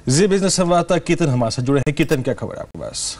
जी business संवाददाता कीर्तन हमारे साथ जुड़े हैं। कीर्तन, क्या खबर है आपके पास?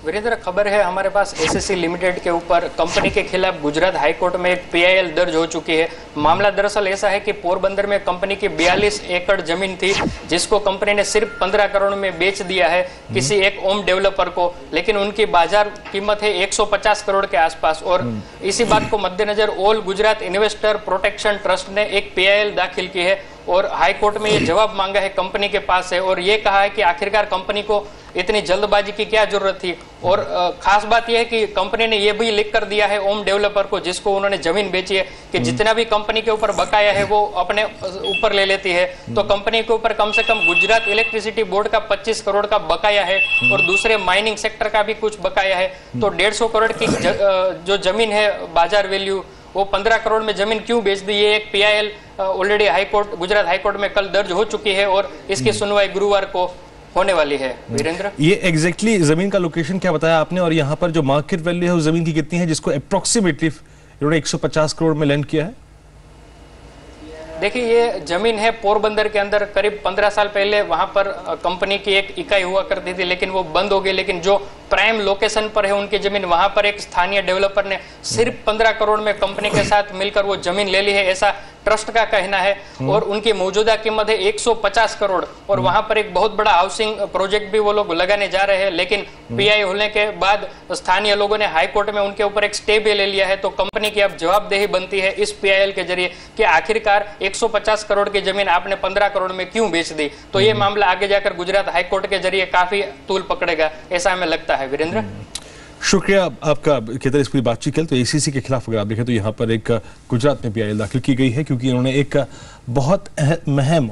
वीरेंद्र, खबर है हमारे पास एसएससी लिमिटेड के ऊपर कंपनी के खिलाफ गुजरात हाईकोर्ट में एक पीआईएल दर्ज हो चुकी है। मामला दरअसल ऐसा है कि पोरबंदर में कंपनी की 42 एकड़ जमीन थी जिसको कंपनी ने सिर्फ 15 करोड़ में बेच दिया है किसी एक ओम डेवलपर को, लेकिन उनकी बाजार कीमत है 150 करोड़ के आसपास। और इसी बात को मद्देनजर all Gujarat investor protection trust ने एक पीआईएल दाखिल की है और हाईकोर्ट में ये जवाब मांगा है कंपनी के पास है और ये कहा है कि आखिरकार कंपनी को इतनी जल्दबाजी की क्या जरूरत थी। और खास बात यह है कि कंपनी ने यह भी लिख कर दिया है ओम डेवलपर को, जिसको उन्होंने जमीन बेची है, कि जितना भी कंपनी के ऊपर बकाया है वो अपने ऊपर ले लेती है। तो कंपनी के ऊपर कम से कम गुजरात इलेक्ट्रिसिटी बोर्ड का 25 करोड़ का बकाया है और दूसरे माइनिंग सेक्टर का भी कुछ बकाया है। तो 150 करोड़ की जो जमीन है बाजार वैल्यू, वो 15 करोड़ में जमीन क्यों बेच दी? ये एक PIL already high court, Gujarat high court में कल दर्ज हो चुकी है और इसकी सुनवाई गुरुवार को होने वाली है। वीरेंद्र, ये एग्जैक्टली जमीन का लोकेशन क्या बताया आपने और यहाँ पर जो मार्केट वैल्यू है उस जमीन की कितनी है जिसको अप्रोक्सीमेटली इन्होंने 150 करोड़ में लैंड किया है? देखिए, ये जमीन है पोरबंदर के अंदर। करीब 15 साल पहले वहां पर कंपनी की एक इकाई हुआ करती थी, लेकिन वो बंद हो गई। लेकिन जो प्राइम लोकेशन पर है उनकी जमीन, वहां पर एक स्थानीय डेवलपर ने सिर्फ 15 करोड़ में कंपनी के साथ मिलकर वो जमीन ले ली है, ऐसा ट्रस्ट का कहना है। और उनकी मौजूदा कीमत है 150 करोड़ और वहां पर एक बहुत बड़ा हाउसिंग प्रोजेक्ट भी वो लोग लगाने जा रहे हैं। लेकिन पीआई होने के बाद स्थानीय लोगों ने हाईकोर्ट में उनके ऊपर एक स्टे भी ले लिया है। तो कंपनी की अब जवाबदेही बनती है इस पीआईएल के जरिए कि आखिरकार 150 करोड़ की जमीन आपने 15 करोड़ में क्यों बेच दी। तो ये मामला आगे जाकर गुजरात हाईकोर्ट के जरिए काफी तूल पकड़ेगा, ऐसा हमें लगता है। वीरेंद्र, शुक्रिया आपका कीर्तन इस पूरी बातचीत के लिए। तो एसीसी के खिलाफ अगर आप देखें तो यहाँ पर एक गुजरात में पीआईएल दाखिल की गई है क्योंकि इन्होंने एक बहुत महम